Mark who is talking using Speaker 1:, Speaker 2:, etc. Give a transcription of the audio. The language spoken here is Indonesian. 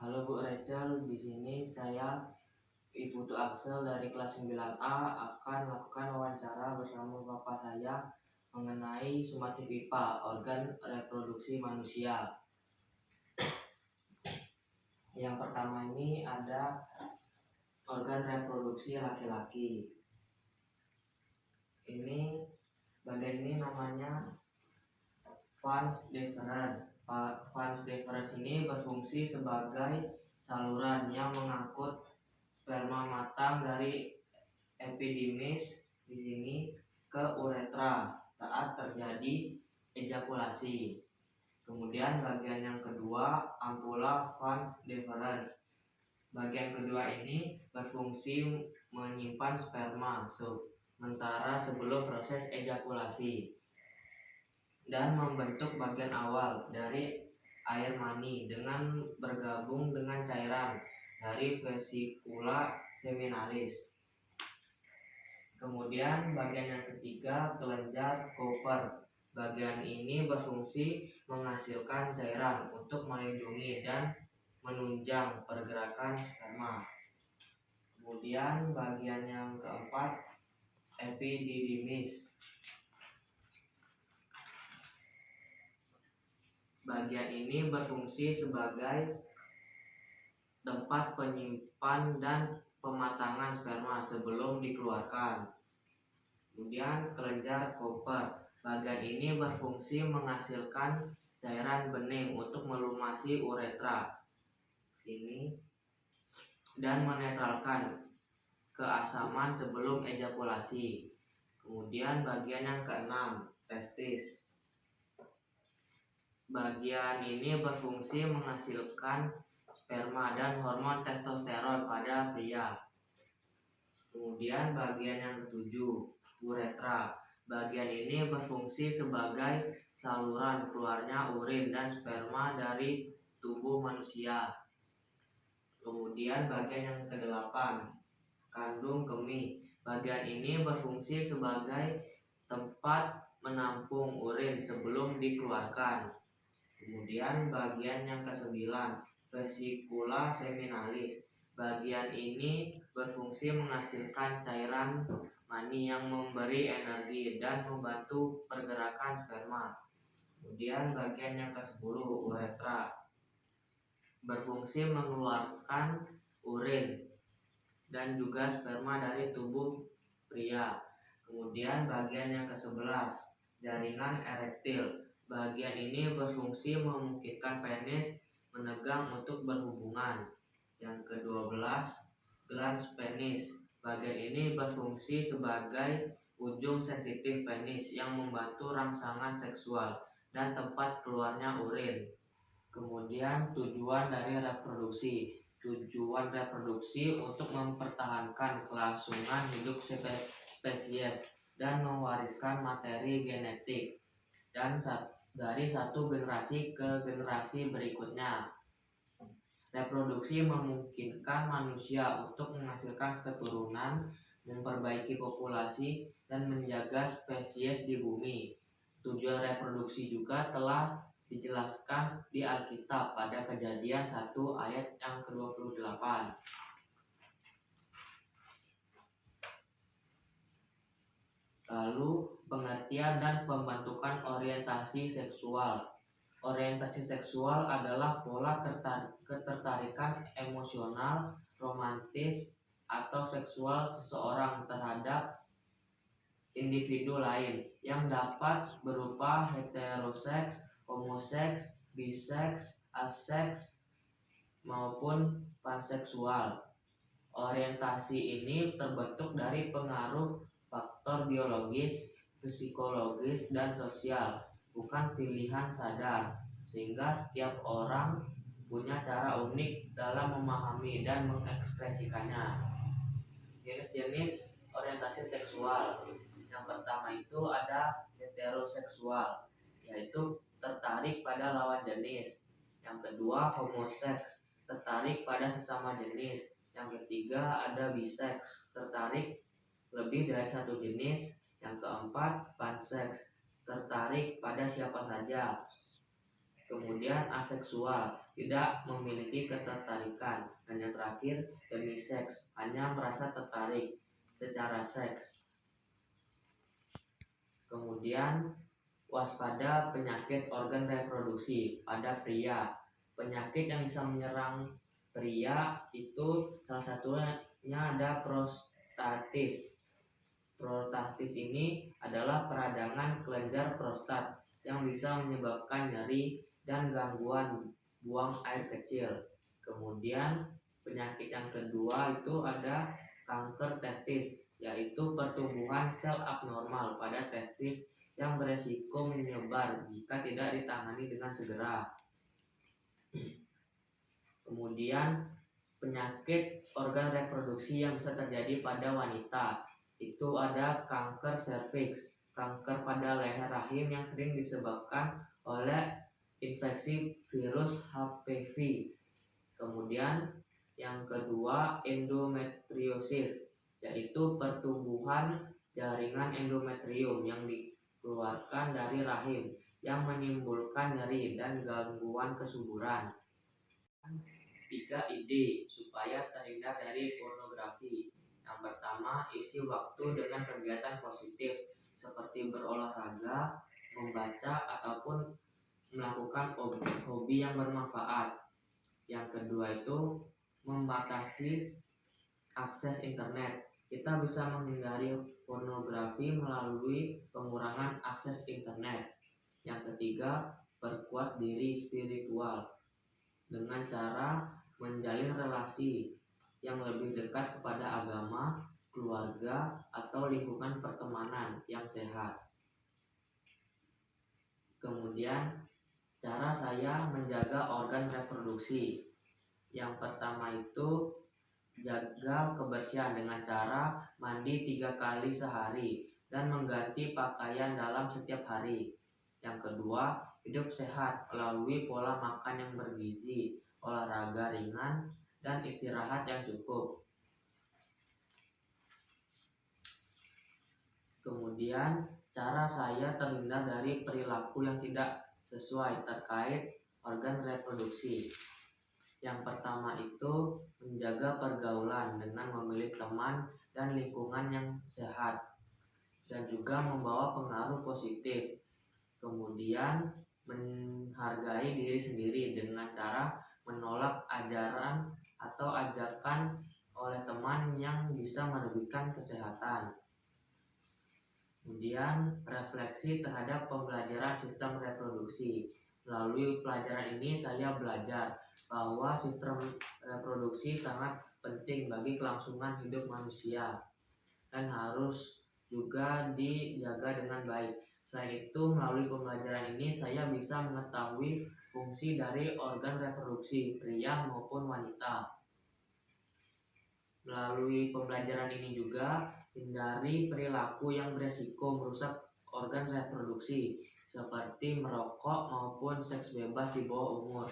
Speaker 1: Halo Bu Rachel, di sini saya Ibu Tu Axel dari kelas 9A akan melakukan wawancara bersama Bapak saya mengenai sumatif IPA, organ reproduksi manusia. Yang pertama ini ada organ reproduksi laki-laki. Ini bagian ini namanya vas deferens. Vas deferens ini berfungsi sebagai saluran yang mengangkut sperma matang dari epidimis di sini ke uretra saat terjadi ejakulasi. Kemudian bagian yang kedua, ampula vas deferens. Bagian kedua ini berfungsi menyimpan sperma sementara sebelum proses ejakulasi dan membentuk bagian awal dari air mani dengan bergabung dengan cairan dari vesikula seminalis. Kemudian bagian yang ketiga, kelenjar Cooper. Bagian ini berfungsi menghasilkan cairan untuk melindungi dan menunjang pergerakan sperma. Kemudian bagian yang keempat, epididymis. Bagian ini berfungsi sebagai tempat penyimpan dan pematangan sperma sebelum dikeluarkan. Kemudian kelenjar Cooper. Bagian ini berfungsi menghasilkan cairan bening untuk melumasi uretra sini dan menetralkan keasaman sebelum ejakulasi. Kemudian bagian yang keenam, testis. Bagian ini berfungsi menghasilkan sperma dan hormon testosteron pada pria. Kemudian bagian yang ketujuh, uretra. Bagian ini berfungsi sebagai saluran keluarnya urin dan sperma dari tubuh manusia. Kemudian bagian yang kedelapan, kandung kemih. Bagian ini berfungsi sebagai tempat menampung urin sebelum dikeluarkan. Kemudian bagian yang kesembilan, vesikula seminalis. Bagian ini berfungsi menghasilkan cairan mani yang memberi energi dan membantu pergerakan sperma. Kemudian bagian yang ke-10, uretra. Berfungsi mengeluarkan urin dan juga sperma dari tubuh pria. Kemudian bagian yang ke-11, jaringan erektil. Bagian ini berfungsi memungkinkan penis menegang untuk berhubungan. Yang ke-12, glans penis. Bagian ini berfungsi sebagai ujung sensitif penis yang membantu rangsangan seksual dan tempat keluarnya urin. Kemudian tujuan dari reproduksi. Tujuan reproduksi untuk mempertahankan kelangsungan hidup spesies dan mewariskan materi genetik dan dari satu generasi ke generasi berikutnya. Reproduksi memungkinkan manusia untuk menghasilkan keturunan, memperbaiki populasi, dan menjaga spesies di bumi. Tujuan reproduksi juga telah dijelaskan di Alkitab pada Kejadian 1 ayat yang ke-28. Lalu pengertian dan pembentukan orientasi seksual. Orientasi seksual adalah pola ketertarikan emosional, romantis, atau seksual seseorang terhadap individu lain yang dapat berupa heteroseks, homoseks, biseks, aseks, maupun panseksual. Orientasi ini terbentuk dari pengaruh faktor biologis, psikologis, dan sosial, bukan pilihan sadar, sehingga setiap orang punya cara unik dalam memahami dan mengekspresikannya. Jenis-jenis orientasi seksual. Yang pertama itu ada heteroseksual, yaitu tertarik pada lawan jenis. Yang kedua homoseks, tertarik pada sesama jenis. Yang ketiga ada biseks, tertarik lebih dari satu jenis. Yang keempat panseks, tertarik pada siapa saja. Kemudian aseksual, tidak memiliki ketertarikan. Dan yang terakhir demiseks, hanya merasa tertarik secara seks. Kemudian waspada penyakit organ reproduksi pada pria. Penyakit yang bisa menyerang pria itu salah satunya ada prostatis. Prostatis ini adalah peradangan kelenjar prostat yang bisa menyebabkan nyeri dan gangguan buang air kecil. Kemudian penyakit yang kedua itu ada kanker testis, yaitu pertumbuhan sel abnormal pada testis yang beresiko menyebar jika tidak ditangani dengan segera. Kemudian penyakit organ reproduksi yang bisa terjadi pada wanita itu ada kanker serviks, kanker pada leher rahim yang sering disebabkan oleh infeksi virus HPV. Kemudian yang kedua endometriosis, yaitu pertumbuhan jaringan endometrium yang dikeluarkan dari rahim yang menimbulkan nyeri dan gangguan kesuburan. 3 ide supaya terhindar dari pornografi. Yang pertama, isi waktu dengan kegiatan positif seperti berolahraga, membaca, ataupun melakukan hobi yang bermanfaat. Yang kedua itu membatasi akses internet. Kita bisa menghindari pornografi melalui pengurangan akses internet. Yang ketiga, perkuat diri spiritual dengan cara menjalin relasi yang lebih dekat kepada agama, keluarga, atau lingkungan pertemanan yang sehat. Kemudian, cara saya menjaga organ reproduksi. Yang pertama itu jaga kebersihan dengan cara mandi 3 kali sehari dan mengganti pakaian dalam setiap hari. Yang kedua, hidup sehat melalui pola makan yang bergizi, olahraga ringan, dan istirahat yang cukup. Kemudian, cara saya terhindar dari perilaku yang tidak sesuai terkait organ reproduksi. Yang pertama itu menjaga pergaulan dengan memilih teman dan lingkungan yang sehat dan juga membawa pengaruh positif. Kemudian menghargai diri sendiri dengan cara menolak ajaran atau ajakan oleh teman yang bisa merugikan kesehatan. Kemudian refleksi terhadap pembelajaran sistem reproduksi. Melalui pelajaran ini saya belajar bahwa sistem reproduksi sangat penting bagi kelangsungan hidup manusia dan harus juga dijaga dengan baik. Selain itu, melalui pembelajaran ini saya bisa mengetahui fungsi dari organ reproduksi pria maupun wanita. Melalui pembelajaran ini juga hindari perilaku yang beresiko merusak organ reproduksi seperti merokok maupun seks bebas di bawah umur.